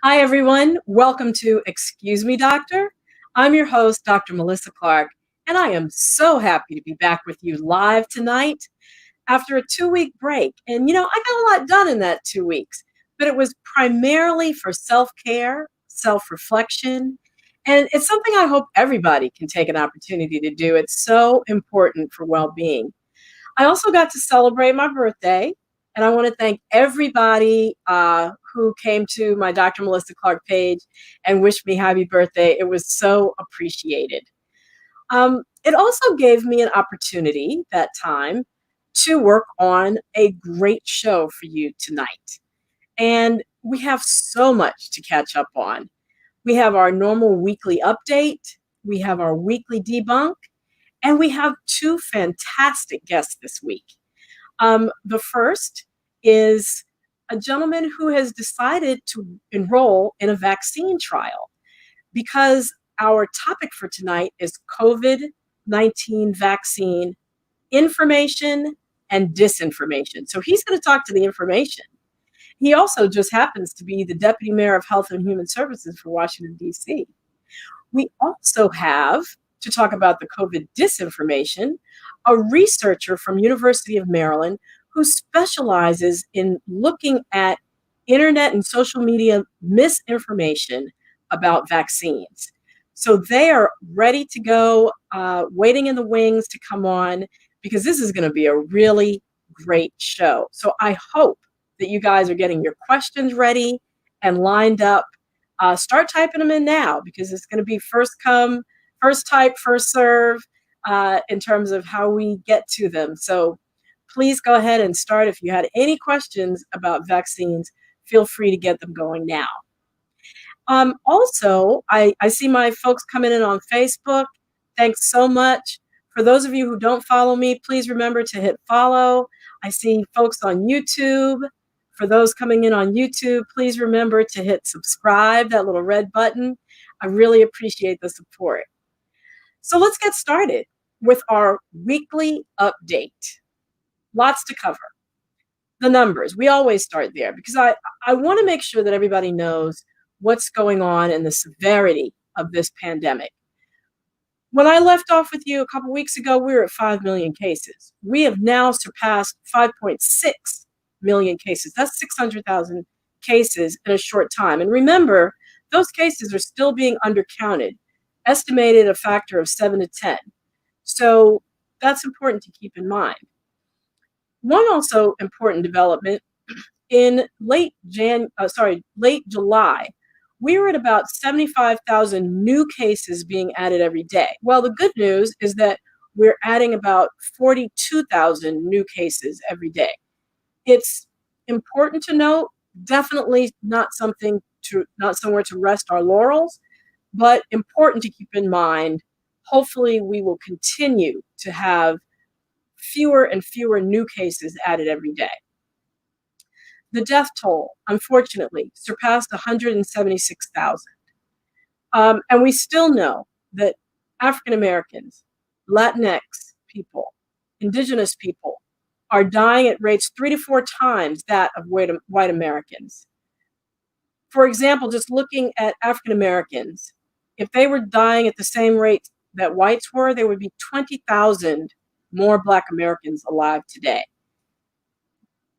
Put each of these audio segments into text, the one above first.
Hi, everyone. Welcome to Excuse Me, Doctor. I'm your host, Dr. Melissa Clarke, and I am so happy to be back with you live tonight after a 2-week break. And, I got a lot done in that 2 weeks, but it was primarily for self-care, self-reflection, and it's something I hope everybody can take an opportunity to do. It's so important for well-being. I also got to celebrate my birthday, and I want to thank everybody who came to my Dr. Melissa Clarke page and wished me happy birthday. It was so appreciated. It also gave me an opportunity that time to work on a great show for you tonight. And we have so much to catch up on. We have our normal weekly update, we have our weekly debunk, and we have two fantastic guests this week. The first is a gentleman who has decided to enroll in a vaccine trial because our topic for tonight is COVID-19 vaccine information and disinformation. So he's going to talk to the information. He also just happens to be the Deputy Mayor of Health and Human Services for Washington, D.C. We also have, to talk about the COVID disinformation, a researcher from University of Maryland who specializes in looking at internet and social media misinformation about vaccines. So they are ready to go, waiting in the wings to come on, because this is going to be a really great show. So I hope that you guys are getting your questions ready and lined up. Start typing them in now, because it's going to be first come, first type, first serve in terms of how we get to them. So please go ahead and start. If you had any questions about vaccines, feel free to get them going now. Also, I see my folks coming in on Facebook. Thanks so much. For those of you who don't follow me, please remember to hit follow. I see folks on YouTube. For those coming in on YouTube, please remember to hit subscribe, that little red button. I really appreciate the support. So let's get started with our weekly update. Lots to cover. The numbers, we always start there because I want to make sure that everybody knows what's going on and the severity of this pandemic. When I left off with you a couple weeks ago, we were at 5 million cases. We have now surpassed 5.6 million cases. That's 600,000 cases in a short time. And remember, those cases are still being undercounted, estimated a factor of 7 to 10. So that's important to keep in mind. One also important development, in late July, we were at about 75,000 new cases being added every day. Well, the good news is that we're adding about 42,000 new cases every day. It's important to note, definitely not somewhere to rest our laurels, but important to keep in mind. Hopefully, we will continue to have fewer and fewer new cases added every day. The death toll, unfortunately, surpassed 176,000. And we still know that African Americans, Latinx people, Indigenous people are dying at rates 3 to 4 times that of white Americans. For example, just looking at African Americans, if they were dying at the same rate that whites were, there would be 20,000 more Black Americans alive today.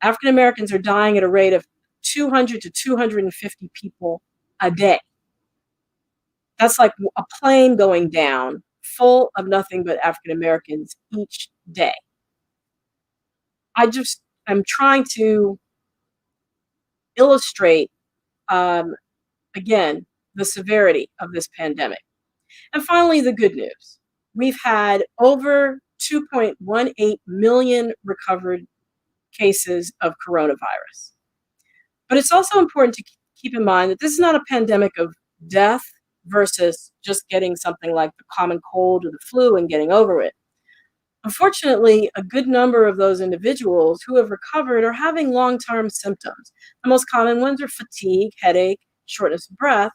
African Americans are dying at a rate of 200 to 250 people a day. That's like a plane going down full of nothing but African Americans each day. I'm trying to illustrate, again, the severity of this pandemic. And finally, the good news. We've had over 2.18 million recovered cases of coronavirus. But it's also important to keep in mind that this is not a pandemic of death versus just getting something like the common cold or the flu and getting over it. Unfortunately, a good number of those individuals who have recovered are having long-term symptoms. The most common ones are fatigue, headache, shortness of breath,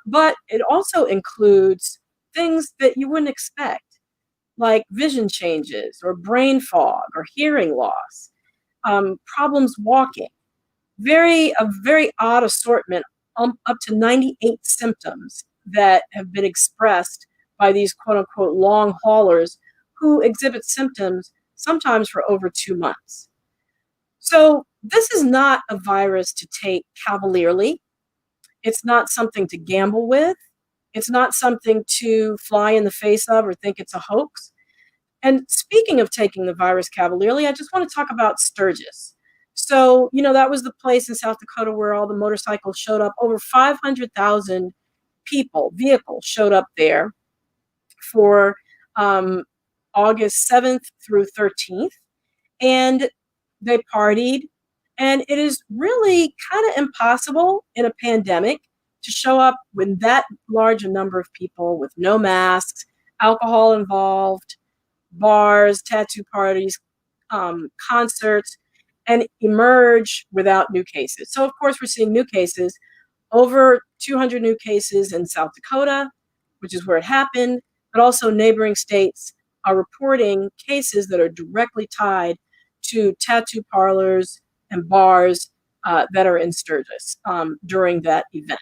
but it also includes things that you wouldn't expect, like vision changes or brain fog or hearing loss, problems walking. A very odd assortment, up to 98 symptoms that have been expressed by these quote unquote long haulers who exhibit symptoms sometimes for over 2 months. So this is not a virus to take cavalierly. It's not something to gamble with. It's not something to fly in the face of or think it's a hoax. And speaking of taking the virus cavalierly, I just want to talk about Sturgis. So, that was the place in South Dakota where all the motorcycles showed up. Over 500,000 vehicles showed up there for August 7th through 13th. And they partied. And it is really kind of impossible in a pandemic to show up with that large a number of people with no masks, alcohol involved, bars, tattoo parties, concerts, and emerge without new cases. So, of course, we're seeing new cases, over 200 new cases in South Dakota, which is where it happened, but also neighboring states are reporting cases that are directly tied to tattoo parlors and bars that are in Sturgis during that event.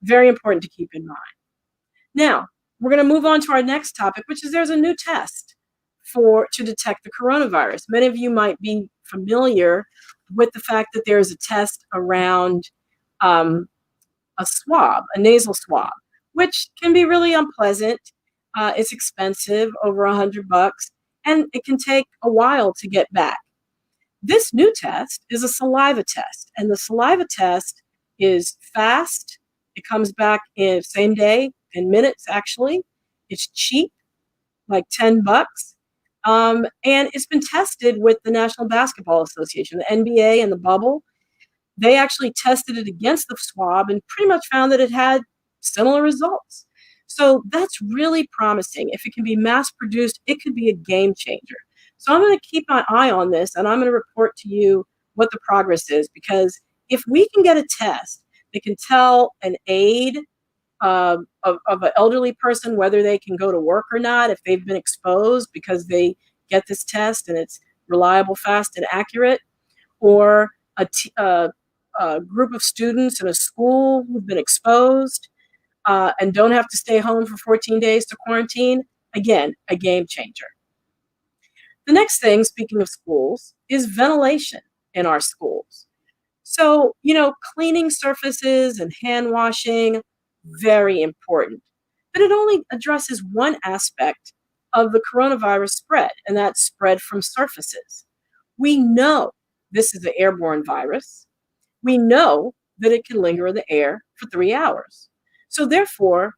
Very important to keep in mind. Now, we're going to move on to our next topic, which is there's a new test to detect the coronavirus. Many of you might be familiar with the fact that there is a test around a nasal swab, which can be really unpleasant. It's expensive, over $100, and it can take a while to get back. This new test is a saliva test, and the saliva test is fast. It comes back in same day, in minutes actually. It's cheap, like $10. And it's been tested with the National Basketball Association, the NBA and the bubble. They actually tested it against the swab and pretty much found that it had similar results. So that's really promising. If it can be mass produced, it could be a game changer. So I'm going to keep my eye on this, and I'm going to report to you what the progress is, because if we can get a test that can tell an aide of an elderly person whether they can go to work or not, if they've been exposed because they get this test and it's reliable, fast, and accurate, or a group of students in a school who've been exposed and don't have to stay home for 14 days to quarantine, again, a game changer. The next thing, speaking of schools, is ventilation in our schools. So, cleaning surfaces and hand washing, very important. But it only addresses one aspect of the coronavirus spread, and that's spread from surfaces. We know this is an airborne virus. We know that it can linger in the air for 3 hours. So therefore,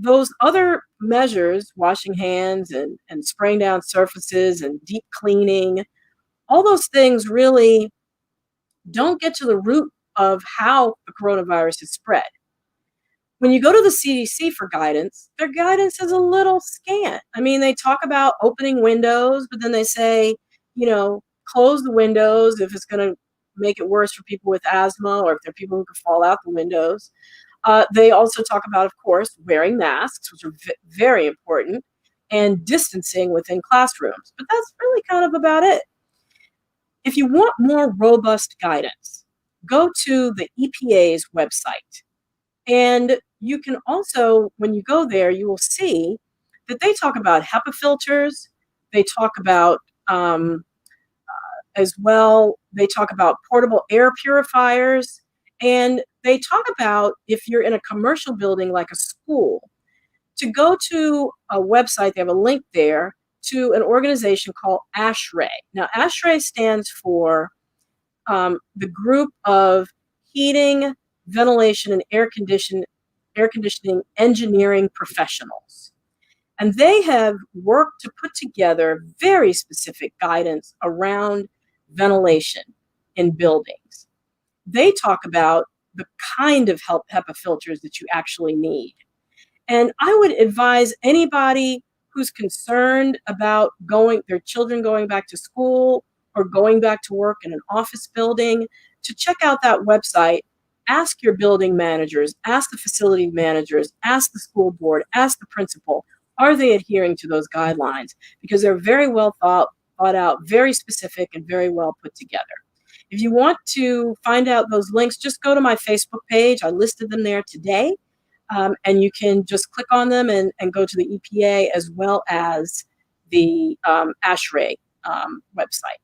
those other measures, washing hands and spraying down surfaces and deep cleaning, all those things really don't get to the root of how the coronavirus is spread. When you go to the CDC for guidance, their guidance is a little scant. I mean, they talk about opening windows, but then they say, close the windows if it's going to make it worse for people with asthma or if there are people who could fall out the windows. They also talk about, of course, wearing masks, which are very important, and distancing within classrooms. But that's really kind of about it. If you want more robust guidance, go to the EPA's website. And you can also, when you go there, you will see that they talk about HEPA filters. They talk about, as well, they talk about portable air purifiers. And they talk about, if you're in a commercial building like a school, to go to a website, they have a link there to an organization called ASHRAE. Now, ASHRAE stands for the group of heating, ventilation, and air conditioning engineering professionals. And they have worked to put together very specific guidance around ventilation in buildings. They talk about the kind of HEPA filters that you actually need. And I would advise anybody who's concerned about their children going back to school or going back to work in an office building to check out that website. Ask your building managers, ask the facility managers, ask the school board, ask the principal, are they adhering to those guidelines? Because they're very well thought out, very specific, and very well put together. If you want to find out those links, just go to my Facebook page. I listed them there today. And you can just click on them and go to the EPA as well as the ASHRAE website.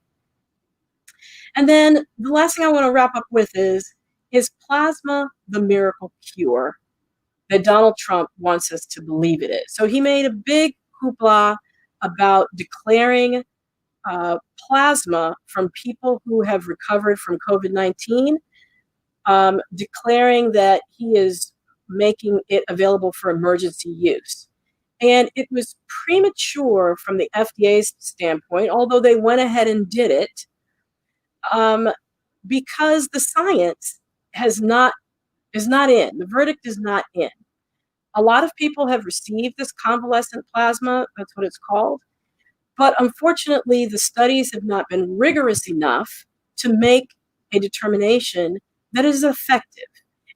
And then the last thing I want to wrap up with is plasma the miracle cure that Donald Trump wants us to believe it is? So he made a big hoopla about declaring plasma from people who have recovered from COVID-19, declaring that he is making it available for emergency use. And it was premature from the FDA's standpoint, although they went ahead and did it, because the science is not in. The verdict is not in. A lot of people have received this convalescent plasma, that's what it's called, but unfortunately the studies have not been rigorous enough to make a determination that is effective.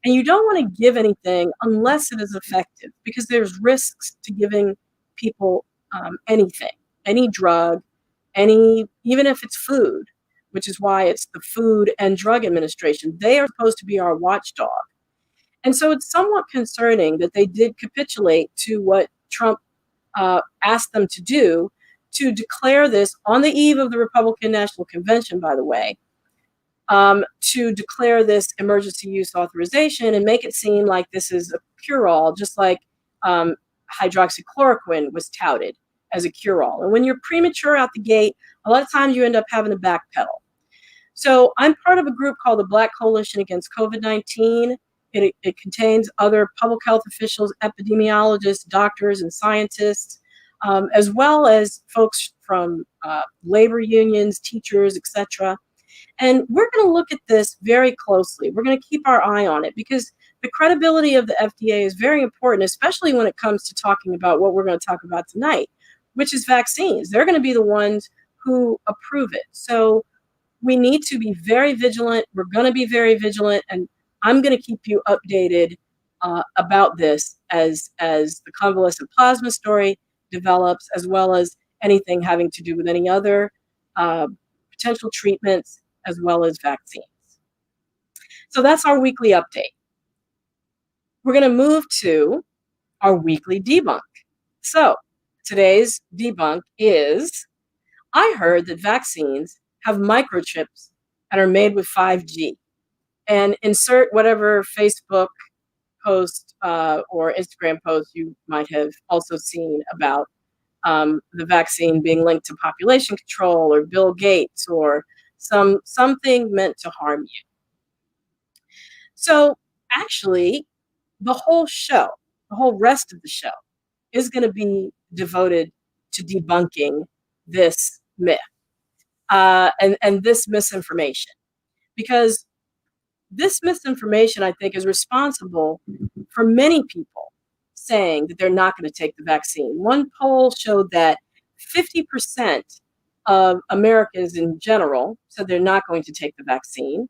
And you don't want to give anything unless it is effective, because there's risks to giving people anything, any drug, even if it's food, which is why it's the Food and Drug Administration. They are supposed to be our watchdog. And so it's somewhat concerning that they did capitulate to what Trump asked them to do, to declare this on the eve of the Republican National Convention, by the way, to declare this emergency use authorization and make it seem like this is a cure-all, just like hydroxychloroquine was touted as a cure-all. And when you're premature out the gate, a lot of times you end up having to backpedal. So I'm part of a group called the Black Coalition Against COVID-19. It contains other public health officials, epidemiologists, doctors, and scientists, as well as folks from labor unions, teachers, etc. And we're going to look at this very closely. We're going to keep our eye on it, because the credibility of the FDA is very important, especially when it comes to talking about what we're going to talk about tonight, which is vaccines. They're going to be the ones who approve it. So we need to be very vigilant. We're going to be very vigilant, and I'm going to keep you updated about this as the convalescent plasma story develops, as well as anything having to do with any other potential treatments, as well as vaccines. So that's our weekly update. We're going to move to our weekly debunk. So today's debunk is, I heard that vaccines have microchips and are made with 5G. And insert whatever Facebook post or Instagram post you might have also seen about the vaccine being linked to population control or Bill Gates or something meant to harm you. So actually, the whole show, the whole rest of the show, is going to be devoted to debunking this myth and this misinformation, because this misinformation, I think, is responsible for many people saying that they're not going to take the vaccine. One poll showed that 50% of Americans in general said they're not going to take the vaccine,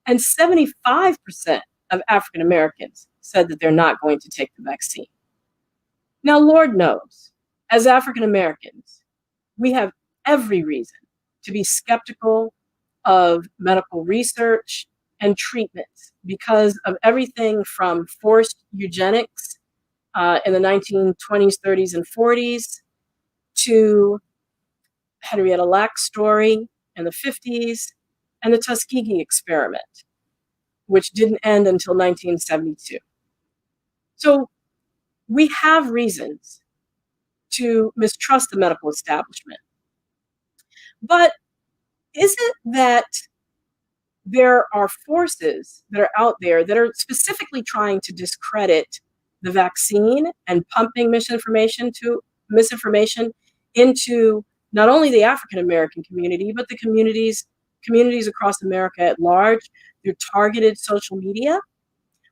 and 75% of African Americans said that they're not going to take the vaccine. Now, Lord knows, as African Americans, we have every reason to be skeptical of medical research and treatments because of everything from forced eugenics in the 1920s, 30s, and 40s to Henrietta Lacks' story in the 50s and the Tuskegee experiment, which didn't end until 1972. So we have reasons to mistrust the medical establishment. But is it that there are forces that are out there that are specifically trying to discredit the vaccine and pumping misinformation into not only the African American community, but the communities across America at large through targeted social media?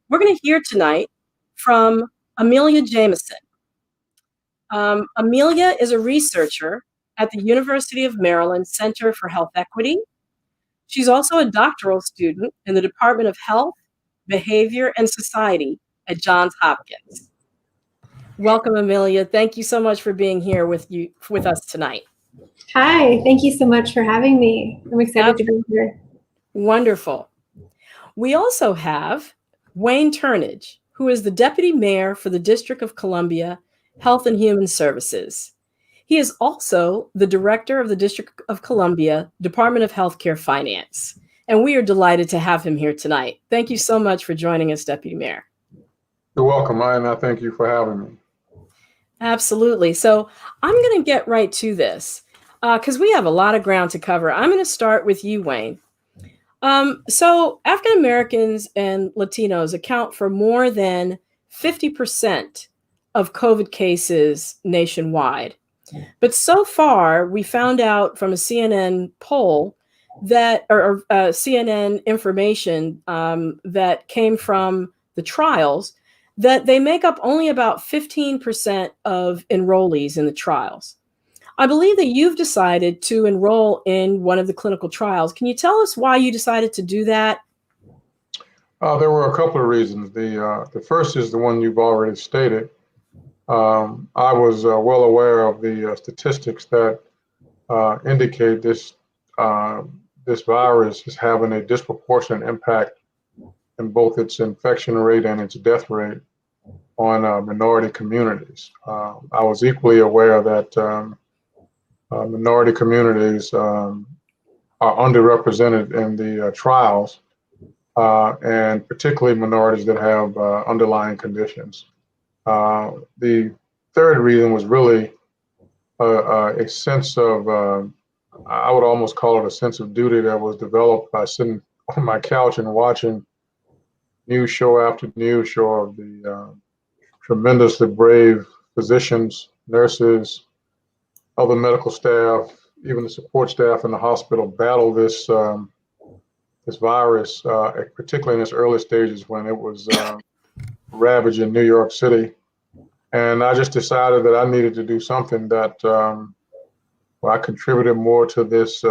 We're going to hear tonight from Amelia Jameson. Amelia is a researcher at the University of Maryland Center for Health Equity. She's also a doctoral student in the Department of Health, Behavior, and Society at Johns Hopkins. Welcome, Amelia. Thank you so much for being here with us tonight. Hi, thank you so much for having me. I'm excited to be here. Wonderful. We also have Wayne Turnage, who is the Deputy Mayor for the District of Columbia Health and Human Services. He is also the Director of the District of Columbia Department of Healthcare Finance. And we are delighted to have him here tonight. Thank you so much for joining us, Deputy Mayor. You're welcome, and I thank you for having me. Absolutely. So I'm going to get right to this because we have a lot of ground to cover. I'm going to start with you, Wayne. So African Americans and Latinos account for more than 50% of COVID cases nationwide. But so far, we found out from a CNN poll that, or CNN information that came from the trials, that they make up only about 15% of enrollees in the trials. I believe that you've decided to enroll in one of the clinical trials. Can you tell us why you decided to do that? There were a couple of reasons. The first is the one you've already stated. I was well aware of the statistics that indicate this virus is having a disproportionate impact in both its infection rate and its death rate on minority communities. I was equally aware that minority communities are underrepresented in the trials, and particularly minorities that have underlying conditions. The third reason was really a sense of, I would almost call it a sense of duty that was developed by sitting on my couch and watching news show after news show of the tremendously brave physicians, nurses, other medical staff, even the support staff in the hospital battle this virus, particularly in its early stages when it was ravaging New York City. And I just decided that I needed to do something that I contributed more to this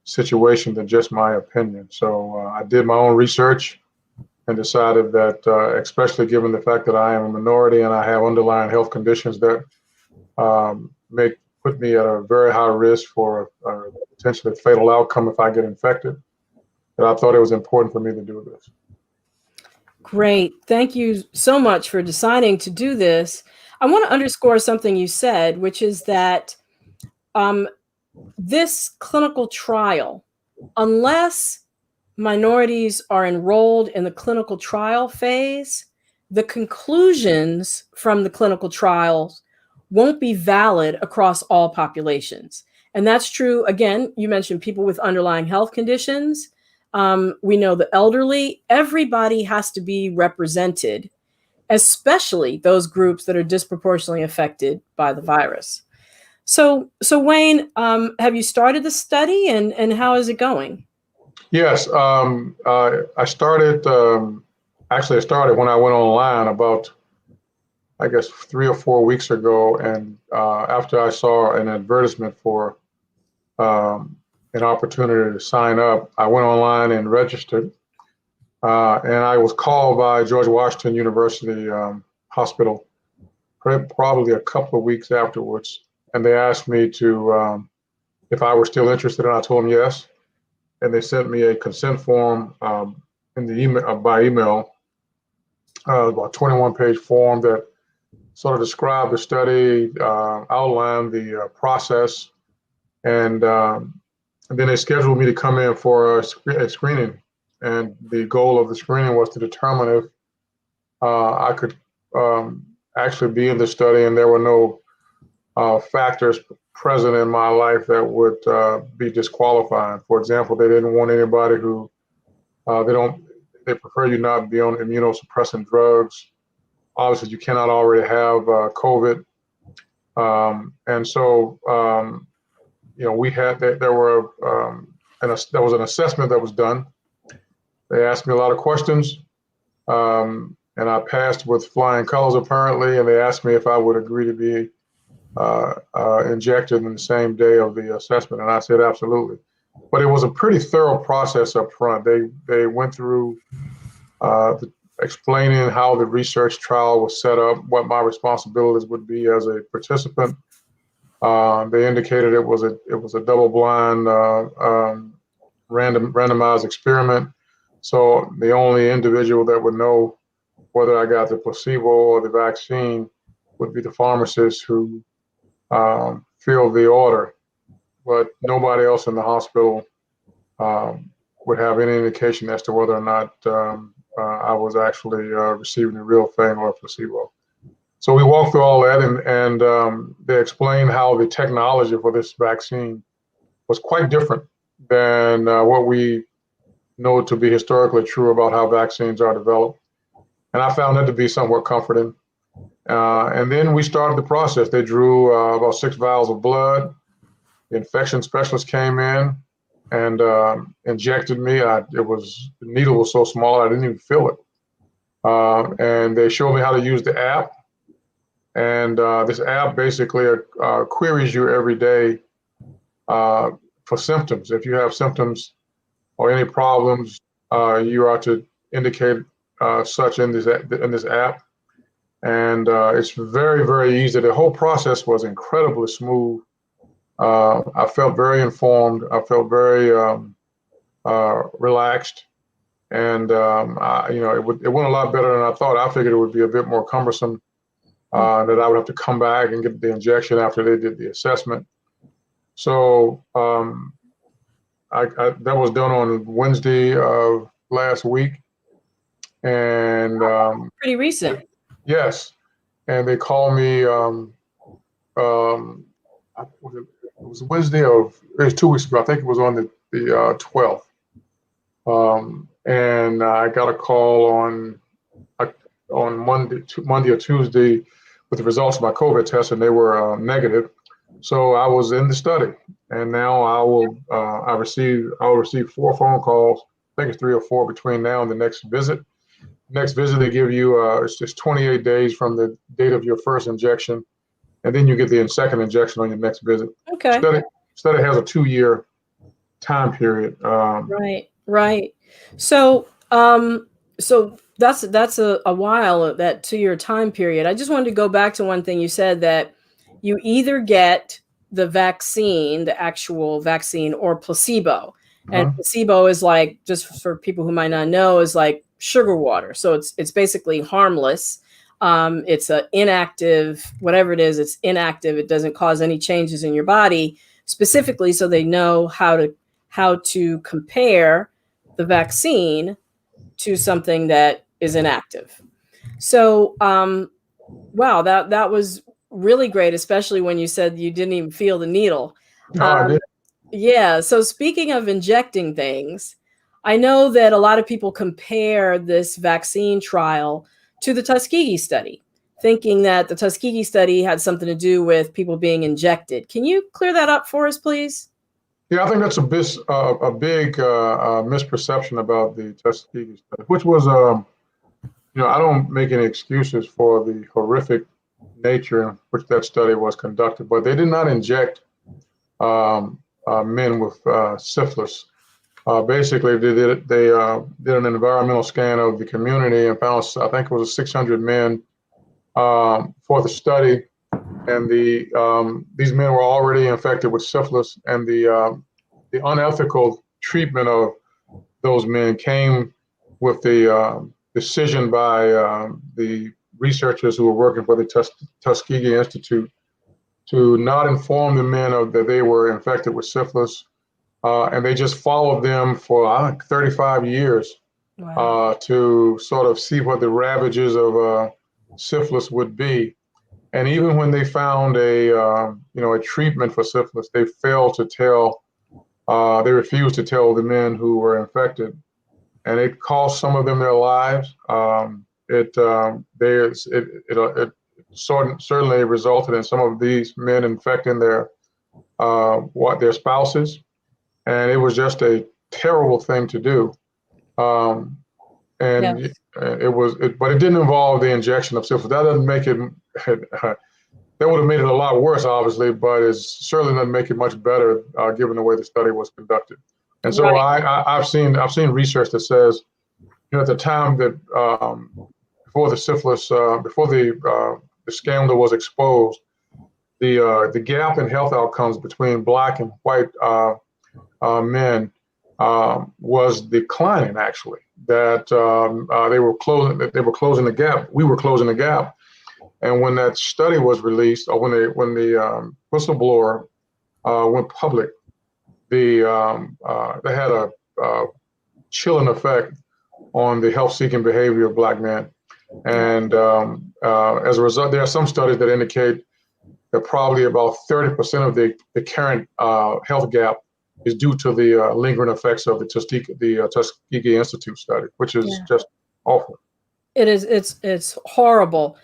situation than just my opinion. So I did my own research and decided that, especially given the fact that I am a minority and I have underlying health conditions that put me at a very high risk for a potentially fatal outcome if I get infected, that I thought it was important for me to do this. Great. Thank you so much for deciding to do this. I want to underscore something you said, which is that this clinical trial, unless minorities are enrolled in the clinical trial phase, the conclusions from the clinical trials won't be valid across all populations. And that's true. Again, you mentioned people with underlying health conditions. We know the elderly. Everybody has to be represented, especially those groups that are disproportionately affected by the virus. So Wayne, have you started the study, and how is it going? Yes, I started. Actually, I started when I went online about, I guess, 3 or 4 weeks ago, and after I saw an advertisement for an opportunity to sign up, I went online and registered, and I was called by George Washington University Hospital probably a couple of weeks afterwards, and they asked me to if I were still interested, and I told them yes, and they sent me a consent form in the email by email, about 21-page form that sort of described the study, outlined the process, and then they scheduled me to come in for a screening. And the goal of the screening was to determine if I could actually be in the study, and there were no factors present in my life that would be disqualifying. For example, they didn't want anybody who they prefer you not be on immunosuppressant drugs. Obviously, you cannot already have COVID, and so we had there was an assessment that was done. They asked me a lot of questions, and I passed with flying colors apparently. And they asked me if I would agree to be injected in the same day of the assessment, and I said absolutely. But it was a pretty thorough process up front. They went through explaining how the research trial was set up, what my responsibilities would be as a participant. They indicated it was a double-blind randomized experiment. So the only individual that would know whether I got the placebo or the vaccine would be the pharmacist who filled the order, but nobody else in the hospital would have any indication as to whether or not I was actually receiving the real thing or a placebo. So we walked through all that, and they explained how the technology for this vaccine was quite different than what we know to be historically true about how vaccines are developed. And I found that to be somewhat comforting. And then we started the process. They drew about 6 vials of blood. The infection specialist came in and injected me. The needle was so small I didn't even feel it. And they showed me how to use the app. And this app basically queries you every day for symptoms. If you have symptoms or any problems, you are to indicate such in this app. And it's very, very easy. The whole process was incredibly smooth. I felt very informed. I felt very relaxed, and it went a lot better than I thought. I figured it would be a bit more cumbersome, that I would have to come back and get the injection after they did the assessment. So that was done on Wednesday of last week, and Pretty recent. yes, and they called me. It was Wednesday it was 2 weeks ago. I think it was on the 12th. And I got a call on Monday or Tuesday with the results of my COVID test, and they were negative. So I was in the study, and now I'll receive 4 phone calls. I think it's 3 or 4 between now and the next visit. Next visit, they give you it's just 28 days from the date of your first injection, and then you get the second injection on your next visit. Okay. Study has a 2-year time period. Right. So that's a while, that 2-year time period. I just wanted to go back to one thing you said, that you either get the vaccine, the actual vaccine, or placebo. And placebo is like, just for people who might not know, is like sugar water. So it's basically harmless. It's an inactive, whatever it is, it's inactive. It doesn't cause any changes in your body, specifically so they know how to compare the vaccine to something that is inactive. So, wow, that was really great, especially when you said you didn't even feel the needle. I did. Yeah. So speaking of injecting things, I know that a lot of people compare this vaccine trial to the Tuskegee study, thinking that the Tuskegee study had something to do with people being injected. Can you clear that up for us, please? Yeah, I think that's a big misperception about the Tuskegee study, which was, I don't make any excuses for the horrific nature in which that study was conducted, but they did not inject men with syphilis. Basically, they did an environmental scan of the community and found, I think it was 600 men for the study, and these men were already infected with syphilis, and the unethical treatment of those men came with the decision by the researchers who were working for the Tuskegee Institute to not inform the men that they were infected with syphilis. And they just followed them for, I think, 35 years. Wow. To sort of see what the ravages of syphilis would be. And even when they found a treatment for syphilis, they failed to tell, they refused to tell the men who were infected. And it cost some of them their lives. It certainly resulted in some of these men infecting their spouses. And it was just a terrible thing to do. And Yes. but it didn't involve the injection of syphilis. That doesn't make it, that would have made it a lot worse, obviously, but it certainly doesn't make it much better, given the way the study was conducted. And so Right. I've seen research that says, at the time that before the syphilis, before the scandal was exposed, the gap in health outcomes between Black and white men was declining. Actually, that they were closing the gap. We were closing the gap. And when that study was released, or when the whistleblower went public, they had a chilling effect on the health-seeking behavior of Black men. And as a result, there are some studies that indicate that probably about 30% of the current health gap is due to the lingering effects of the Tuskegee Institute study, which is just awful. It is. It's horrible.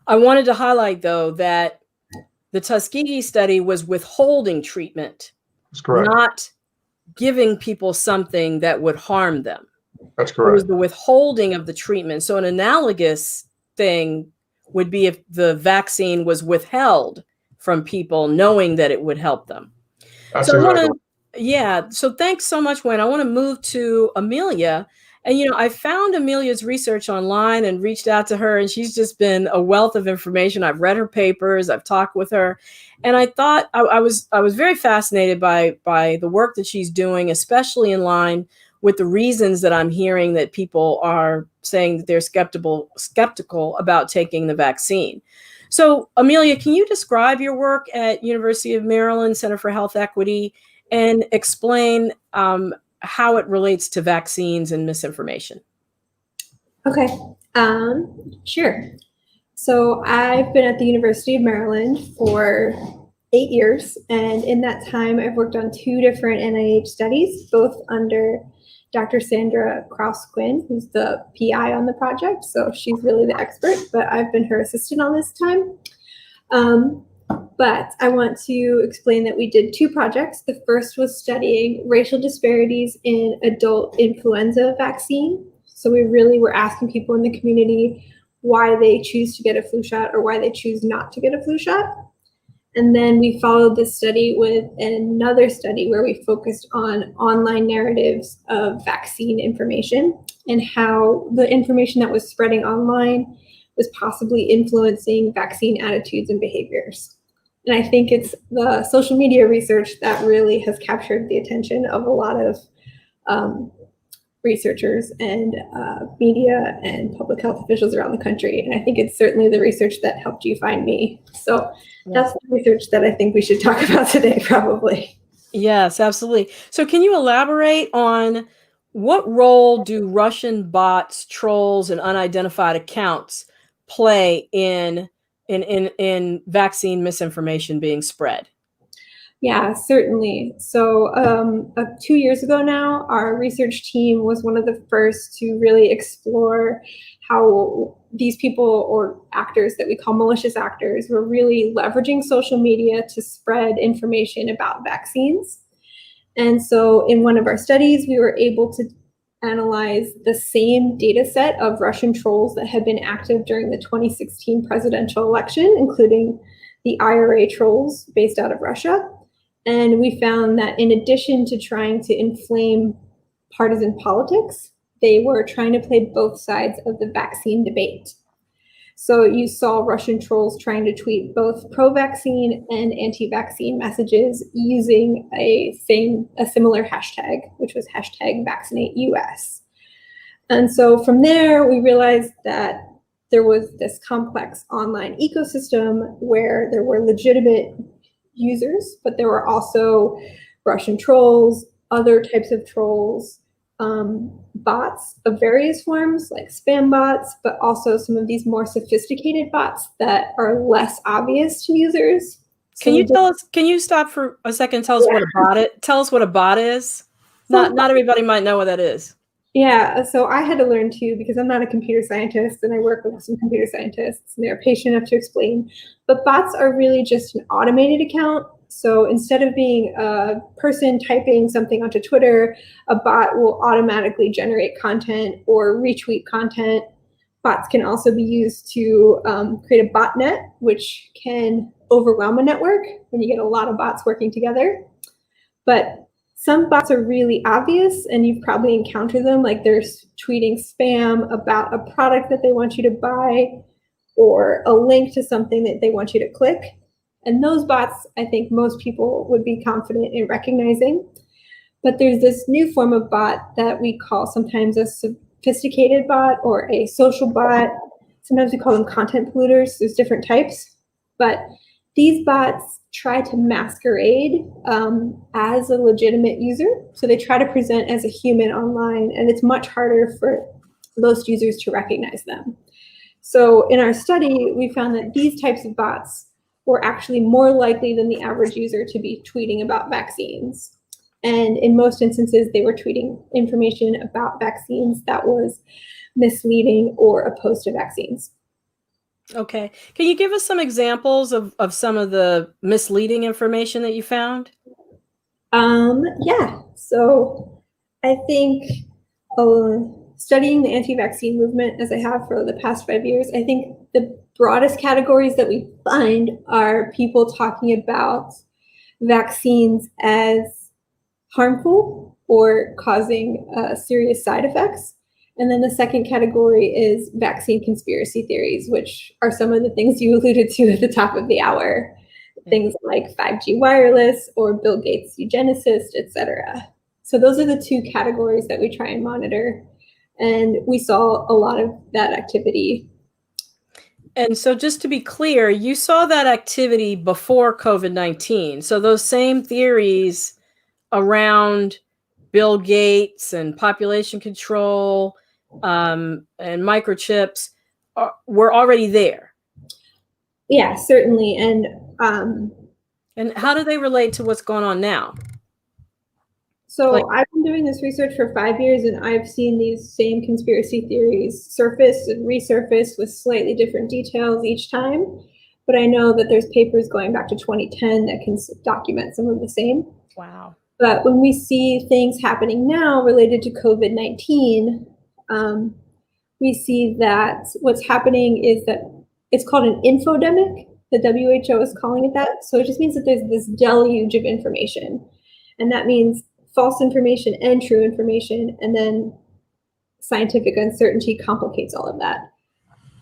I wanted to highlight, though, that the Tuskegee study was withholding treatment. That's correct. Not giving people something that would harm them. That's correct. It was the withholding of the treatment. So an analogous thing would be if the vaccine was withheld from people knowing that it would help them. That's so exactly. So thanks so much, Wayne. I want to move to Amelia. And, I found Amelia's research online and reached out to her, and she's just been a wealth of information. I've read her papers, I've talked with her, and I thought I was very fascinated by the work that she's doing, especially in line with the reasons that I'm hearing that people are saying that they're skeptical about taking the vaccine. So, Amelia, can you describe your work at University of Maryland Center for Health Equity and explain how it relates to vaccines and misinformation? Okay, sure. So I've been at the University of Maryland for 8 years, and in that time I've worked on 2 different NIH studies, both under Dr. Sandra Krause-Quinn, who's the PI on the project, so she's really the expert, but I've been her assistant on this time. But I want to explain that we did 2 projects. The first was studying racial disparities in adult influenza vaccine. So we really were asking people in the community why they choose to get a flu shot or why they choose not to get a flu shot. And then we followed this study with another study where we focused on online narratives of vaccine information and how the information that was spreading online was possibly influencing vaccine attitudes and behaviors. And I think it's the social media research that really has captured the attention of a lot of researchers and media and public health officials around the country. And I think it's certainly the research that helped you find me. So that's the research that I think we should talk about today, probably. Yes, absolutely. So can you elaborate on what role do Russian bots, trolls, and unidentified accounts play in vaccine misinformation being spread? Yeah, certainly. So 2 years ago now, our research team was one of the first to really explore how these people or actors that we call malicious actors were really leveraging social media to spread information about vaccines. And so in one of our studies, we were able to analyze the same data set of Russian trolls that had been active during the 2016 presidential election, including the IRA trolls based out of Russia. And we found that in addition to trying to inflame partisan politics, they were trying to play both sides of the vaccine debate. So you saw Russian trolls trying to tweet both pro-vaccine and anti-vaccine messages using a similar hashtag, which was #VaccinateUS. And so from there, we realized that there was this complex online ecosystem where there were legitimate users, but there were also Russian trolls, other types of trolls, bots of various forms like spam bots, but also some of these more sophisticated bots that are less obvious to users. Can you stop for a second? Tell us what a bot is. Tell us what a bot is. Not everybody might know what that is. Yeah, so I had to learn too, because I'm not a computer scientist and I work with some computer scientists and they're patient enough to explain. But bots are really just an automated account. So instead of being a person typing something onto Twitter, a bot will automatically generate content or retweet content. Bots can also be used to create a botnet, which can overwhelm a network when you get a lot of bots working together. But some bots are really obvious and you've probably encountered them, like they're tweeting spam about a product that they want you to buy or a link to something that they want you to click. And those bots, I think most people would be confident in recognizing. But there's this new form of bot that we call sometimes a sophisticated bot or a social bot. Sometimes we call them content polluters. There's different types. But these bots try to masquerade as a legitimate user. So they try to present as a human online, and it's much harder for most users to recognize them. So in our study, we found that these types of bots were actually more likely than the average user to be tweeting about vaccines. And in most instances, they were tweeting information about vaccines that was misleading or opposed to vaccines. Okay. Can you give us some examples of some of the misleading information that you found? Yeah. So I think studying the anti-vaccine movement, as I have for the past 5 years, I think the broadest categories that we find are people talking about vaccines as harmful or causing serious side effects. And then the second category is vaccine conspiracy theories, which are some of the things you alluded to at the top of the hour. Things like 5G wireless or Bill Gates eugenicist, etc. So those are the two categories that we try and monitor. And we saw a lot of that activity. And so just to be clear, you saw that activity before COVID-19. So those same theories around Bill Gates and population control and microchips were already there. Yeah, certainly. And how do they relate to what's going on now? So I've been doing this research for 5 years, and I've seen these same conspiracy theories surface and resurface with slightly different details each time. But I know that there's papers going back to 2010 that can document some of the same. Wow. But when we see things happening now related to COVID-19, we see that what's happening is that it's called an infodemic. The WHO is calling it that. So it just means that there's this deluge of information. And that means false information and true information, and then scientific uncertainty complicates all of that.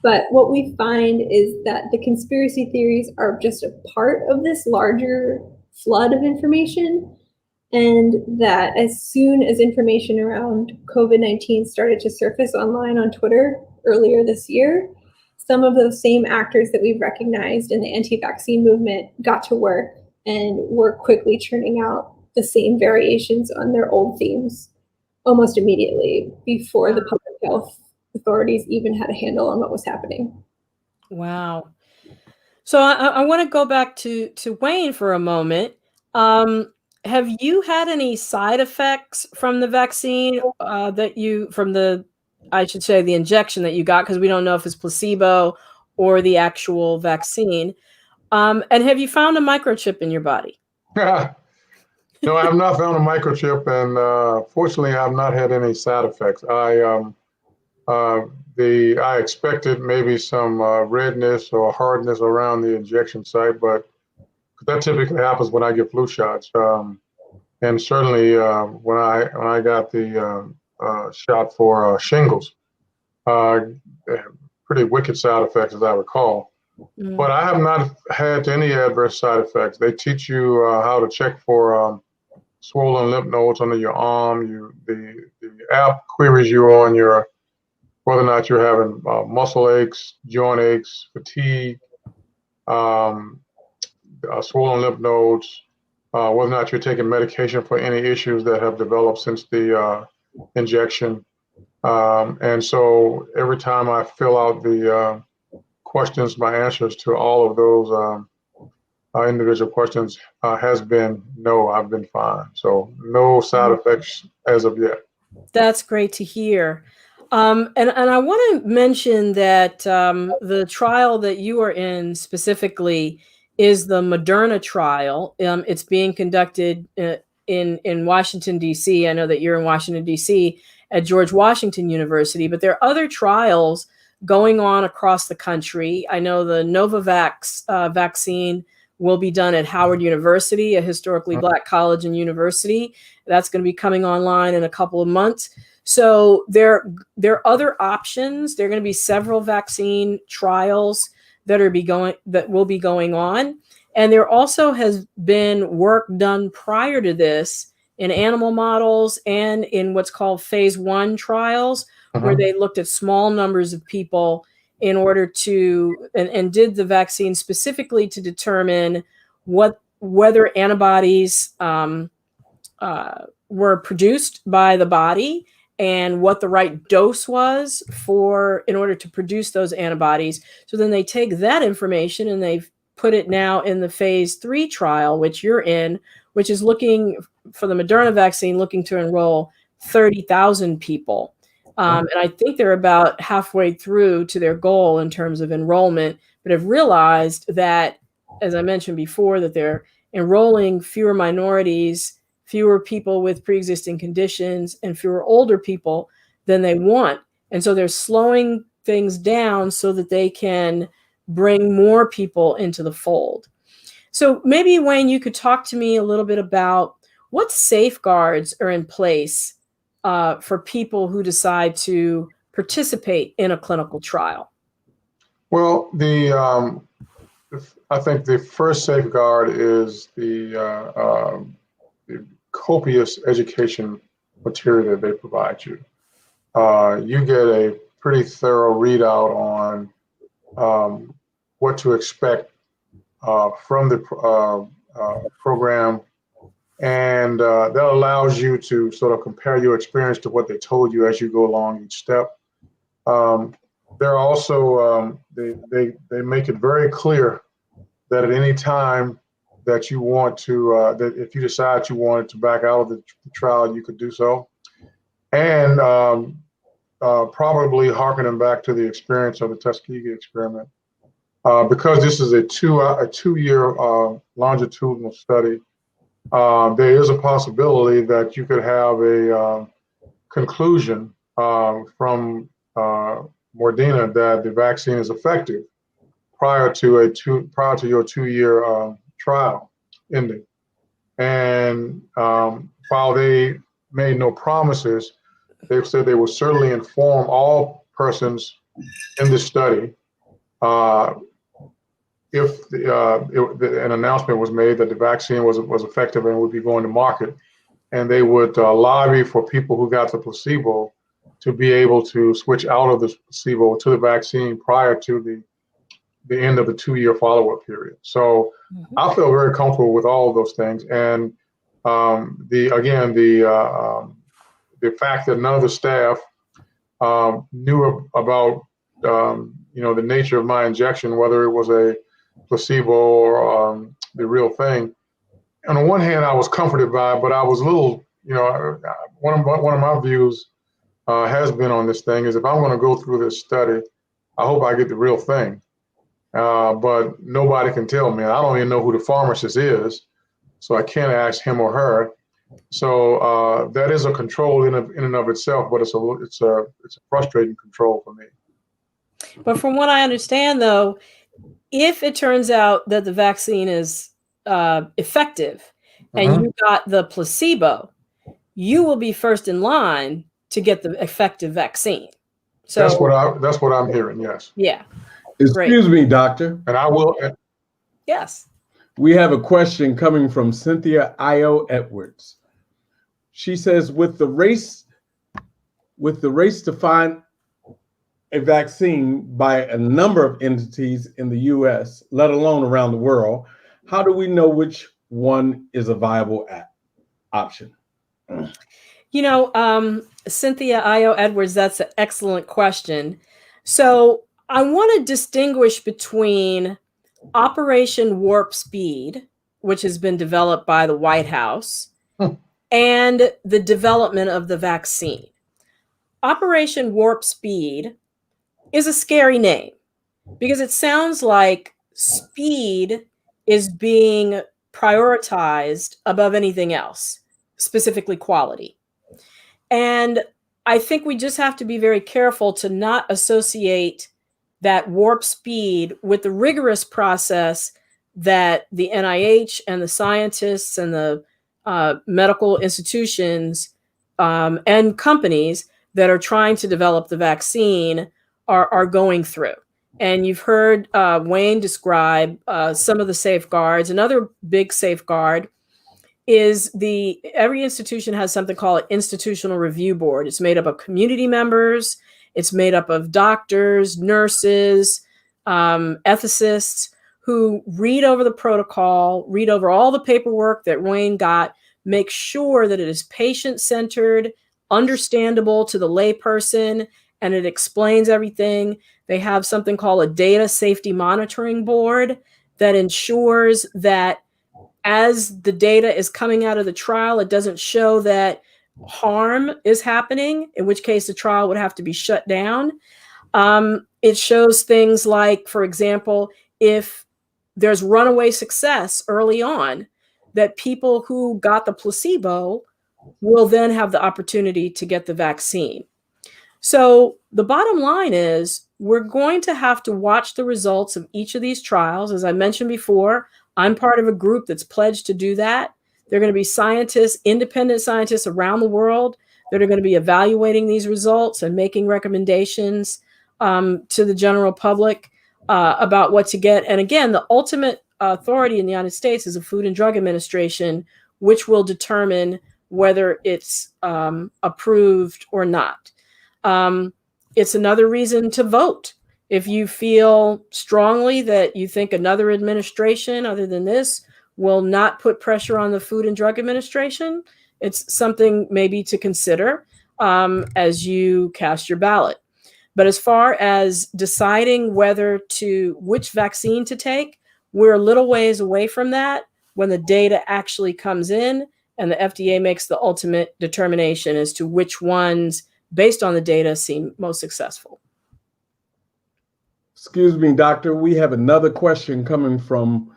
But what we find is that the conspiracy theories are just a part of this larger flood of information, and that as soon as information around COVID-19 started to surface online on Twitter earlier this year, some of those same actors that we've recognized in the anti-vaccine movement got to work and were quickly churning out the same variations on their old themes almost immediately before the public health authorities even had a handle on what was happening. Wow. So I want to go back to Wayne for a moment. Have you had any side effects from the vaccine I should say the injection that you got, because we don't know if it's placebo or the actual vaccine. And have you found a microchip in your body? No, I have not found a microchip, and fortunately, I have not had any side effects. I expected maybe some redness or hardness around the injection site, but that typically happens when I get flu shots. And certainly when I got the shot for shingles, pretty wicked side effects as I recall. Mm. But I have not had any adverse side effects. They teach you how to check for swollen lymph nodes under your arm. The app queries you on whether or not you're having muscle aches, joint aches, fatigue, swollen lymph nodes, whether or not you're taking medication for any issues that have developed since the injection. And so every time I fill out the questions, my answers to all of those individual questions has been no, I've been fine. So no side effects as of yet. That's great to hear. And I want to mention that the trial that you are in specifically is the Moderna trial. It's being conducted in Washington, D.C. I know that you're in Washington, D.C. at George Washington University, but there are other trials going on across the country. I know the Novavax vaccine will be done at Howard University, a historically Black college and university. That's going to be coming online in a couple of months. So there are other options. There are going to be several vaccine trials that will be going on. And there also has been work done prior to this in animal models and in what's called phase 1 trials, where they looked at small numbers of people in order to, and did the vaccine specifically to determine whether antibodies were produced by the body and what the right dose was in order to produce those antibodies. So then they take that information and they've put it now in the phase 3 trial, which you're in, which is looking for the Moderna vaccine, looking to enroll 30,000 people. And I think they're about halfway through to their goal in terms of enrollment, but have realized that, as I mentioned before, that they're enrolling fewer minorities, fewer people with pre-existing conditions, and fewer older people than they want. And so they're slowing things down so that they can bring more people into the fold. So maybe, Wayne, you could talk to me a little bit about what safeguards are in place for people who decide to participate in a clinical trial. Well, I think the first safeguard is the copious education material that they provide you. You get a pretty thorough readout on what to expect from the program, and that allows you to sort of compare your experience to what they told you as you go along each step. They're also, they make it very clear that at any time that you want to, that if you decide you wanted to back out of the trial, you could do so. And probably harkening back to the experience of the Tuskegee experiment, because this is a two-year longitudinal study, there is a possibility that you could have a conclusion from Moderna that the vaccine is effective prior to your 2-year trial ending. And while they made no promises, they said they will certainly inform all persons in the study if an announcement was made that the vaccine was effective and would be going to market, and they would lobby for people who got the placebo to be able to switch out of the placebo to the vaccine prior to the end of the 2-year follow-up period. So I feel very comfortable with all of those things. And the fact that none of the staff knew about the nature of my injection, whether it was a placebo or the real thing. And on one hand, I was comforted by it, but I was a little, one of my views has been on this thing is if I'm going to go through this study, I hope I get the real thing. But nobody can tell me. I don't even know who the pharmacist is, so I can't ask him or her. So that is a control in and of itself, but it's a frustrating control for me. But from what I understand, though, if it turns out that the vaccine is effective and you got the placebo, you will be first in line to get the effective vaccine. So that's what I'm hearing. Yes. Yeah. Excuse me, doctor. And I will. Yes. We have a question coming from Cynthia Io Edwards. She says, with the race to find a vaccine by a number of entities in the US, let alone around the world, how do we know which one is a viable option? Cynthia Io Edwards, that's an excellent question. So I want to distinguish between Operation Warp Speed, which has been developed by the White House, and the development of the vaccine. Operation Warp Speed is a scary name because it sounds like speed is being prioritized above anything else, specifically quality. And I think we just have to be very careful to not associate that warp speed with the rigorous process that the NIH and the scientists and the medical institutions and companies that are trying to develop the vaccine are going through. And you've heard Wayne describe some of the safeguards. Another big safeguard is every institution has something called an institutional review board. It's made up of community members. It's made up of doctors, nurses, ethicists who read over the protocol, read over all the paperwork that Wayne got, make sure that it is patient-centered, understandable to the layperson, and it explains everything. They have something called a data safety monitoring board that ensures that as the data is coming out of the trial, it doesn't show that harm is happening, in which case the trial would have to be shut down. It shows things like, for example, if there's runaway success early on, that people who got the placebo will then have the opportunity to get the vaccine. So the bottom line is we're going to have to watch the results of each of these trials. As I mentioned before, I'm part of a group that's pledged to do that. There are going to be scientists, independent scientists around the world that are going to be evaluating these results and making recommendations to the general public about what to get. And again, the ultimate authority in the United States is the Food and Drug Administration, which will determine whether it's approved or not. It's another reason to vote. If you feel strongly that you think another administration other than this will not put pressure on the Food and Drug Administration, it's something maybe to consider as you cast your ballot. But as far as deciding which vaccine to take, we're a little ways away from that when the data actually comes in and the FDA makes the ultimate determination as to which ones, based on the data, seem most successful. Excuse me, doctor. We have another question coming from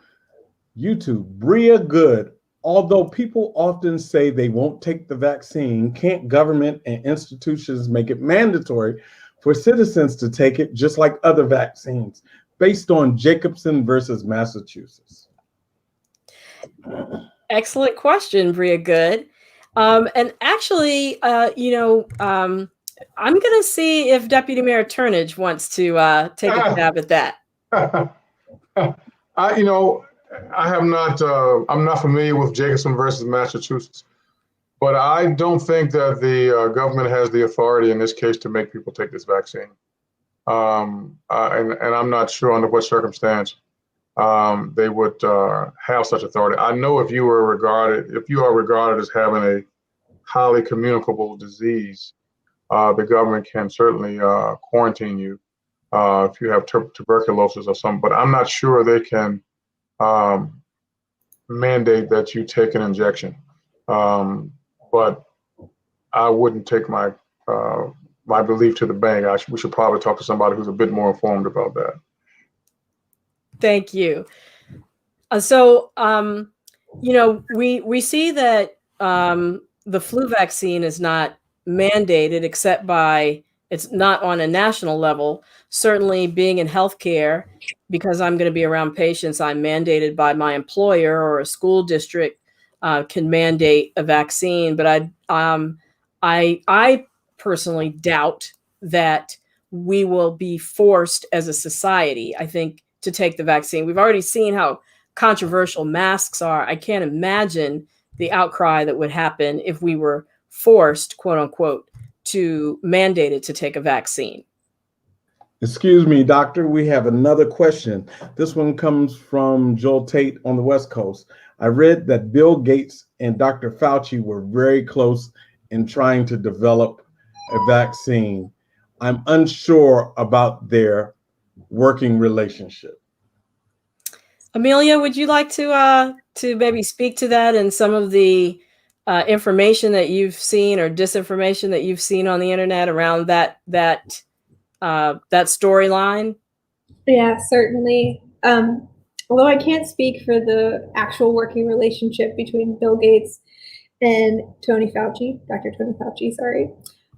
YouTube. Bria Good. Although people often say they won't take the vaccine, can't government and institutions make it mandatory for citizens to take it just like other vaccines, based on Jacobson versus Massachusetts? Excellent question, Bria Good. And actually, I'm going to see if Deputy Mayor Turnage wants to take a stab at that. I'm not familiar with Jacobson versus Massachusetts, but I don't think that the government has the authority in this case to make people take this vaccine. And I'm not sure under what circumstance they would have such authority. I know if you are regarded as having a highly communicable disease, the government can certainly quarantine you if you have tuberculosis or something, but I'm not sure they can mandate that you take an injection. But I wouldn't take my belief to the bank. We should probably talk to somebody who's a bit more informed about that. Thank you. We see that the flu vaccine is not mandated except it's not on a national level. Certainly being in healthcare, because I'm going to be around patients, I'm mandated by my employer, or a school district can mandate a vaccine. But I personally doubt that we will be forced as a society, I think, to take the vaccine. We've already seen how controversial masks are. I can't imagine the outcry that would happen if we were forced, quote unquote, to mandate it to take a vaccine. Excuse me, doctor. We have another question. This one comes from Joel Tate on the West Coast. I read that Bill Gates and Dr. Fauci were very close in trying to develop a vaccine. I'm unsure about their working relationship. Amelia, would you like to maybe speak to that and some of the information that you've seen or disinformation that you've seen on the internet around that storyline? Yeah, certainly. Although I can't speak for the actual working relationship between Bill Gates and Dr. Tony Fauci, sorry.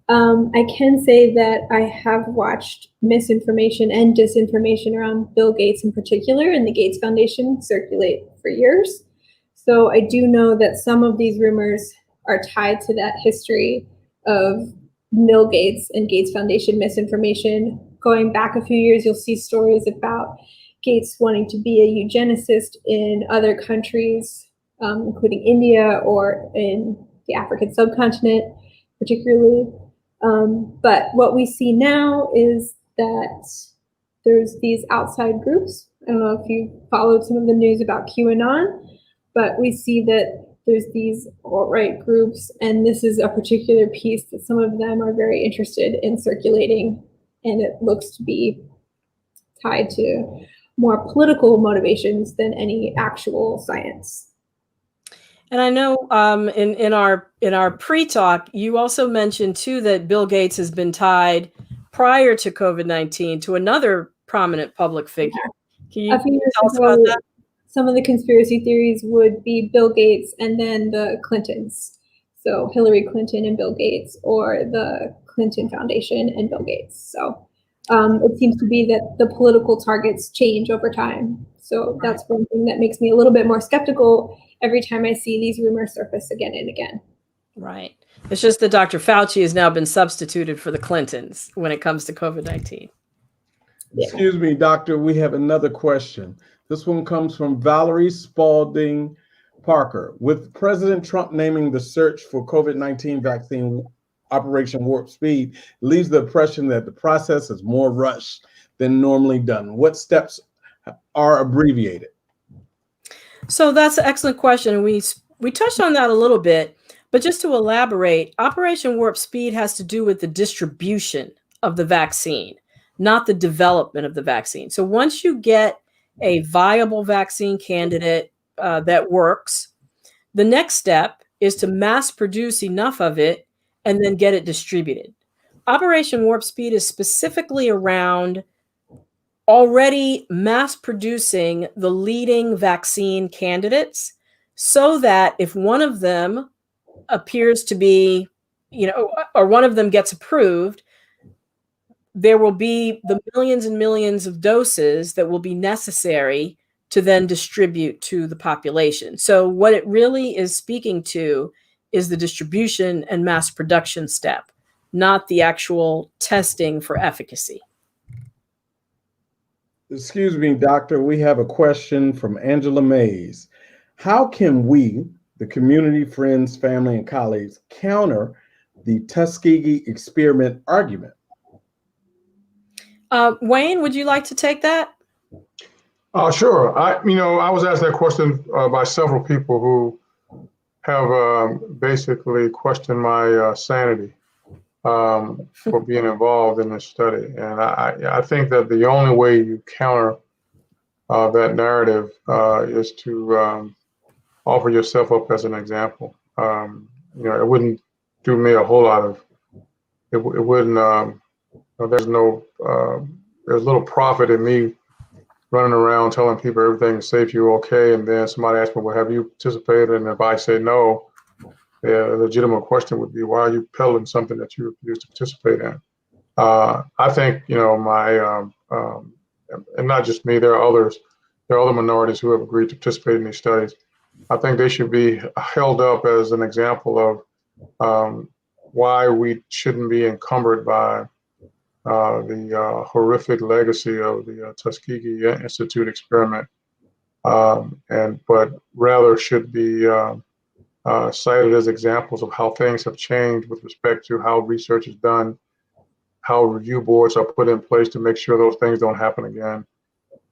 I can say that I have watched misinformation and disinformation around Bill Gates in particular and the Gates Foundation circulate for years. So I do know that some of these rumors are tied to that history of Bill Gates and Gates Foundation misinformation. Going back a few years, you'll see stories about Gates wanting to be a eugenicist in other countries, including India or in the African subcontinent, particularly. But what we see now is that there's these outside groups. I don't know if you followed some of the news about QAnon, but we see that there's these alt-right groups, and this is a particular piece that some of them are very interested in circulating, and it looks to be tied to more political motivations than any actual science. And I know in our pre-talk, you also mentioned too that Bill Gates has been tied prior to COVID-19 to another prominent public figure. Can you tell us about that? Some of the conspiracy theories would be Bill Gates and then the Clintons. So Hillary Clinton and Bill Gates, or the Clinton Foundation and Bill Gates. So it seems to be that the political targets change over time. So that's one thing that makes me a little bit more skeptical every time I see these rumors surface again and again. Right. It's just that Dr. Fauci has now been substituted for the Clintons when it comes to COVID-19. Excuse me, doctor, we have another question. This one comes from Valerie Spalding Parker. With President Trump naming the search for COVID-19 vaccine Operation Warp Speed, leaves the impression that the process is more rushed than normally done. What steps are abbreviated? So that's an excellent question. And we touched on that a little bit, but just to elaborate, Operation Warp Speed has to do with the distribution of the vaccine, not the development of the vaccine. So once you get a viable vaccine candidate that works, the next step is to mass produce enough of it and then get it distributed. Operation Warp Speed is specifically around already mass producing the leading vaccine candidates so that if one of them appears to be, or one of them gets approved, there will be the millions and millions of doses that will be necessary to then distribute to the population. So what it really is speaking to is the distribution and mass production step, not the actual testing for efficacy. Excuse me, doctor, we have a question from Angela Mays. How can we, the community, friends, family, and colleagues, counter the Tuskegee experiment argument? Wayne, would you like to take that? Sure. I was asked that question by several people who have basically questioned my sanity for being involved in this study. And I think that the only way you counter that narrative is to offer yourself up as an example. It wouldn't do me a whole lot of, it wouldn't, there's little profit in me running around telling people everything is safe, you're okay, and then somebody asks me, well, have you participated? And if I say no, the legitimate question would be, why are you peddling something that you refuse to participate in? I think, and not just me, there are other minorities who have agreed to participate in these studies. I think they should be held up as an example of why we shouldn't be encumbered by the horrific legacy of the Tuskegee Institute experiment, but rather should be cited as examples of how things have changed with respect to how research is done, how review boards are put in place to make sure those things don't happen again,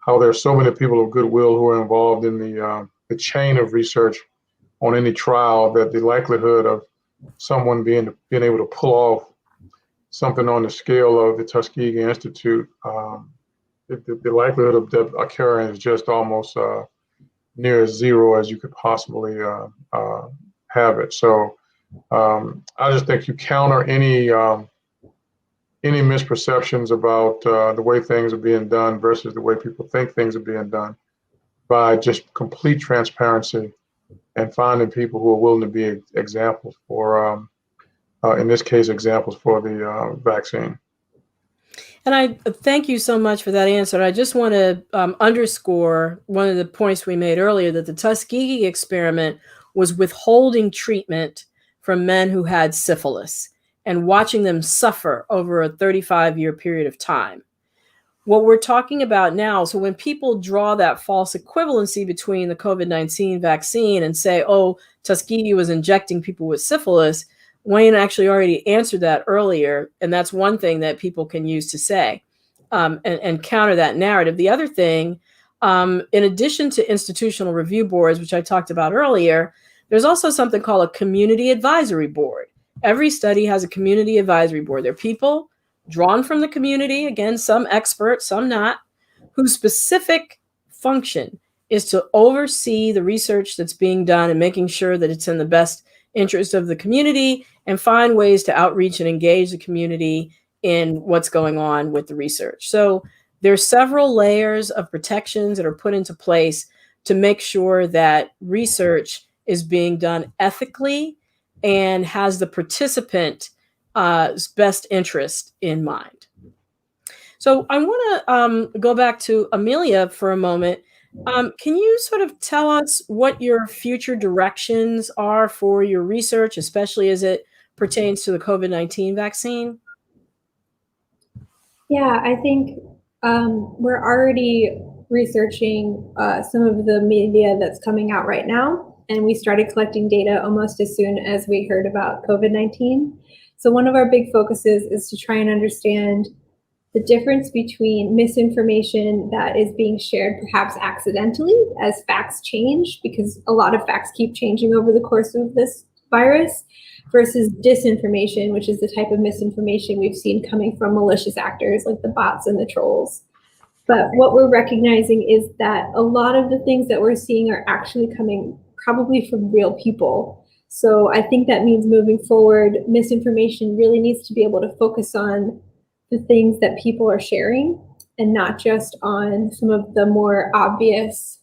how there's so many people of goodwill who are involved in the chain of research on any trial that the likelihood of someone being able to pull off something on the scale of the Tuskegee Institute, the likelihood of that occurring is just almost near as zero as you could possibly have it. So I just think you counter any misperceptions about the way things are being done versus the way people think things are being done by just complete transparency and finding people who are willing to be examples for, in this case, examples for the vaccine. And I thank you so much for that answer. And I just want to underscore one of the points we made earlier, that the Tuskegee experiment was withholding treatment from men who had syphilis and watching them suffer over a 35-year period of time. what we're talking about now, so when people draw that false equivalency between the COVID-19 vaccine and say, oh, Tuskegee was injecting people with syphilis, Wayne actually already answered that earlier, and that's one thing that people can use to say and counter that narrative. The other thing, in addition to institutional review boards, which I talked about earlier, there's also something called a community advisory board. Every study has a community advisory board. They're people drawn from the community, again, some experts, some not, whose specific function is to oversee the research that's being done and making sure that it's in the best interest of the community and find ways to outreach and engage the community in what's going on with the research. So there's several layers of protections that are put into place to make sure that research is being done ethically and has the participant's best interest in mind. So I want to go back to Amelia for a moment. Can you sort of tell us what your future directions are for your research, especially as it pertains to the COVID-19 vaccine? Yeah, I think we're already researching some of the media that's coming out right now, and we started collecting data almost as soon as we heard about COVID-19. So one of our big focuses is to try and understand the difference between misinformation that is being shared perhaps accidentally as facts change, because a lot of facts keep changing over the course of this virus, versus disinformation, which is the type of misinformation we've seen coming from malicious actors like the bots and the trolls. But what we're recognizing is that a lot of the things that we're seeing are actually coming probably from real people. So I think that means moving forward, misinformation really needs to be able to focus on the things that people are sharing and not just on some of the more obvious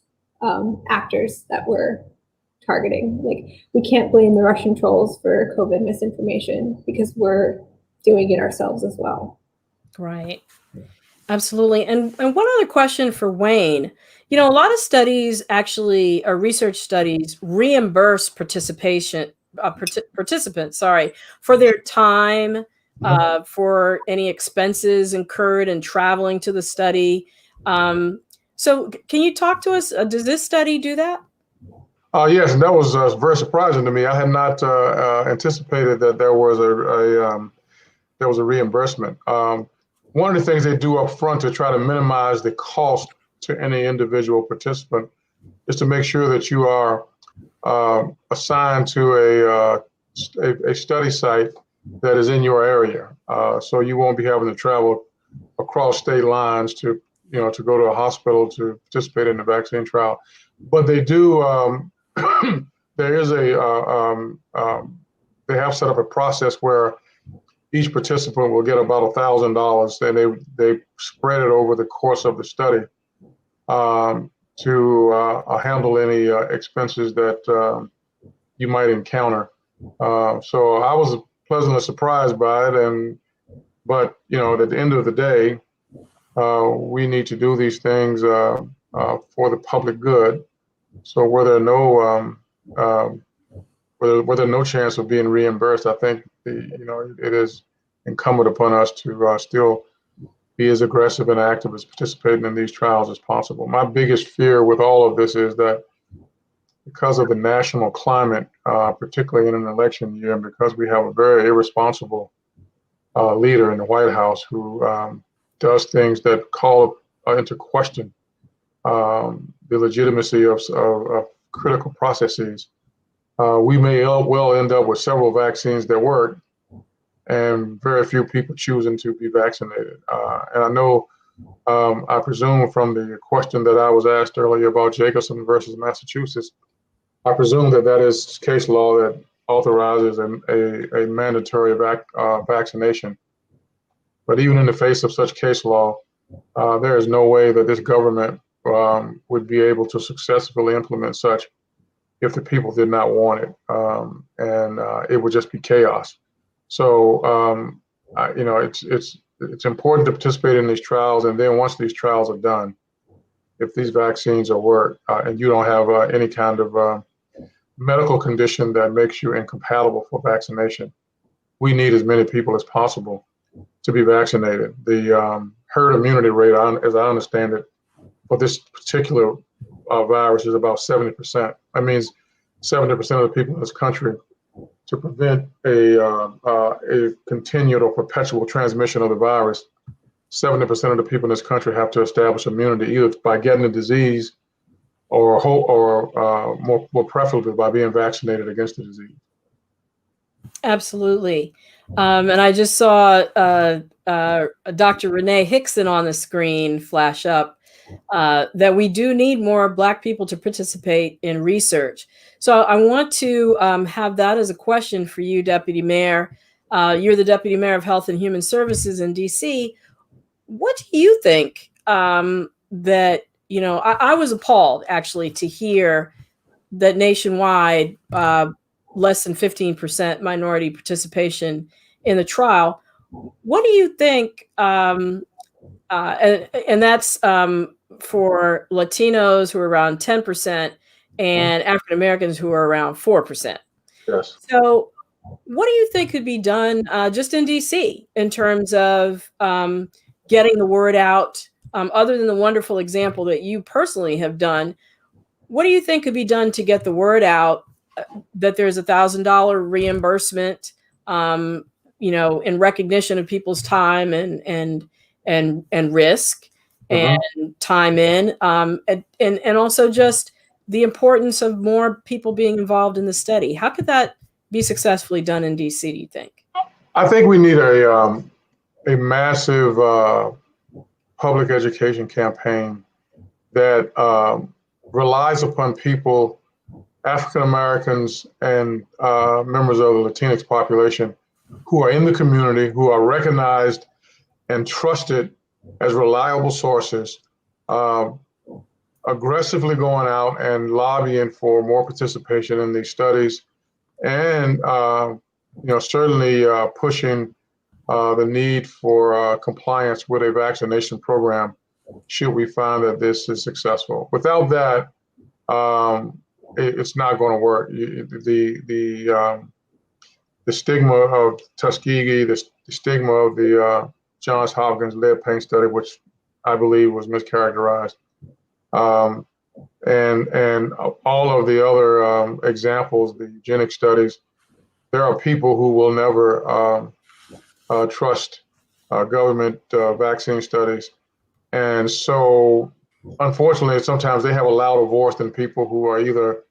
actors that we're targeting. Like, we can't blame the Russian trolls for COVID misinformation because we're doing it ourselves as well. Right. Absolutely. And one other question for Wayne. You know, a lot of studies actually, or research studies, reimburse participants, for their time, for any expenses incurred in traveling to the study. So can you talk to us? Does this study do that? Yes, and that was very surprising to me. I had not anticipated that there was a reimbursement. One of the things they do up front to try to minimize the cost to any individual participant is to make sure that you are assigned to a study site that is in your area. So you won't be having to travel across state lines to go to a hospital to participate in the vaccine trial. But they do. There is they have set up a process where each participant will get about $1,000, and they spread it over the course of the study to handle any expenses that you might encounter. So I was pleasantly surprised by it, but at the end of the day, we need to do these things for the public good. So were there no chance of being reimbursed, I think it is incumbent upon us to still be as aggressive and active as participating in these trials as possible. My biggest fear with all of this is that because of the national climate, particularly in an election year, and because we have a very irresponsible leader in the White House who does things that call into question the legitimacy of critical processes, we may well end up with several vaccines that work and very few people choosing to be vaccinated. And I know, I presume from the question that I was asked earlier about Jamison versus Massachusetts, I presume that is case law that authorizes a mandatory vaccination. But even in the face of such case law, there is no way that this government would be able to successfully implement such if the people did not want it, and it would just be chaos. So it's important to participate in these trials, and then once these trials are done, if these vaccines are work and you don't have any kind of medical condition that makes you incompatible for vaccination, we need as many people as possible to be vaccinated. The herd immunity rate, as I understand it, for this particular virus is about 70%. That means 70% of the people in this country, to prevent a continued or perpetual transmission of the virus, 70% of the people in this country have to establish immunity either by getting the disease or more preferably by being vaccinated against the disease. Absolutely. And I just saw Dr. Renee Hickson on the screen flash up that we do need more Black people to participate in research. So I want to have that as a question for you, Deputy Mayor. You're the Deputy Mayor of Health and Human Services in DC. What do you think that, I was appalled actually to hear that nationwide, less than 15% minority participation in the trial. What do you think, and that's for Latinos who are around 10% and African Americans who are around 4%. Yes. So what do you think could be done just in DC in terms of getting the word out, other than the wonderful example that you personally have done? What do you think could be done to get the word out that there's $1,000 reimbursement, in recognition of people's time and risk and time in, and also just the importance of more people being involved in the study? How could that be successfully done in DC, do you think? I think we need a massive public education campaign that relies upon people, African Americans and members of the Latinx population who are in the community, who are recognized and trusted as reliable sources, aggressively going out and lobbying for more participation in these studies, and certainly pushing the need for compliance with a vaccination program should we find that this is successful. Without that, it's not going to work. The stigma of Tuskegee, the stigma of the Johns Hopkins lead paint study, which I believe was mischaracterized, and all of the other examples, the eugenic studies, there are people who will never trust government vaccine studies. And so, unfortunately, sometimes they have a louder voice than people who are either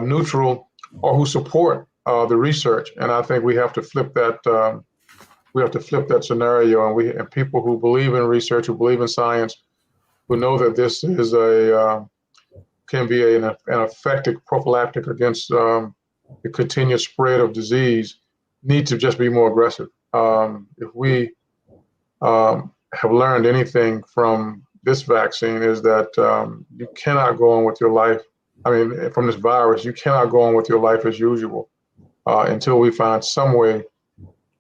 neutral or who support the research. And I think we have to flip that. We have to flip that scenario, and people who believe in research, who believe in science, who know that this is can be an effective prophylactic against the continued spread of disease, need to just be more aggressive. If we have learned anything from this vaccine, is that you cannot go on with your life. I mean, from this virus, you cannot go on with your life as usual until we find some way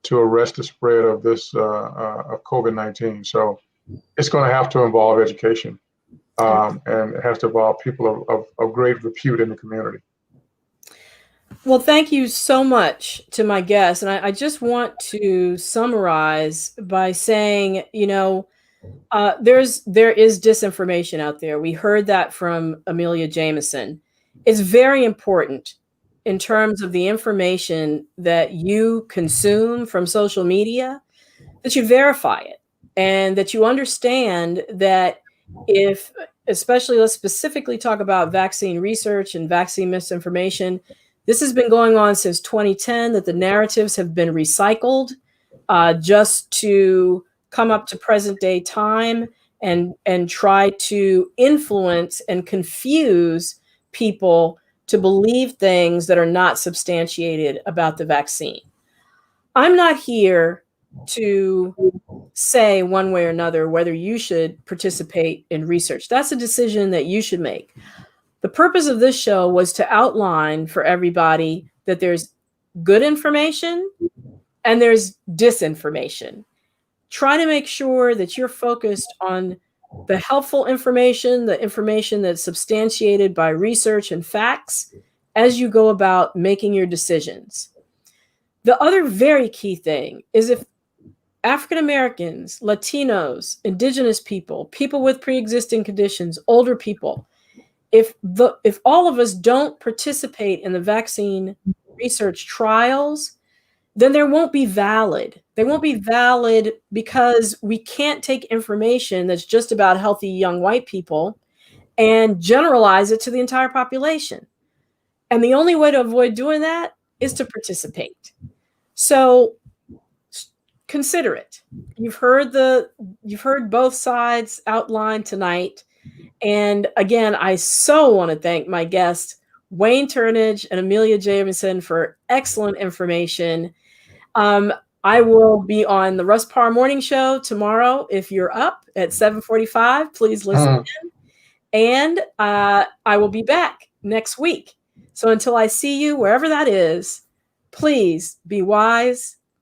to arrest the spread of this of COVID-19. So it's going to have to involve education, and it has to involve people of great repute in the community. Well, thank you so much to my guests. And I just want to summarize by saying, there is disinformation out there. We heard that from Amelia Jameson. It's very important in terms of the information that you consume from social media, that you verify it and that you understand that especially let's specifically talk about vaccine research and vaccine misinformation. This has been going on since 2010, that the narratives have been recycled just to come up to present day time and try to influence and confuse people to believe things that are not substantiated about the vaccine. I'm not here to say one way or another whether you should participate in research. That's a decision that you should make. The purpose of this show was to outline for everybody that there's good information and there's disinformation. Try to make sure that you're focused on the helpful information, the information that's substantiated by research and facts as you go about making your decisions. The other very key thing is if African Americans, Latinos, Indigenous people, people with pre-existing conditions, older people, if all of us don't participate in the vaccine research trials, then they won't be valid. They won't be valid because we can't take information that's just about healthy young white people and generalize it to the entire population. And the only way to avoid doing that is to participate. So consider it. You've heard both sides outlined tonight. And again, I so want to thank my guests, Wayne Turnage and Amelia Jameson, for excellent information. I will be on the Russ Parr Morning Show tomorrow. If you're up at 7:45, please listen in. And I will be back next week. So until I see you, wherever that is, please be wise,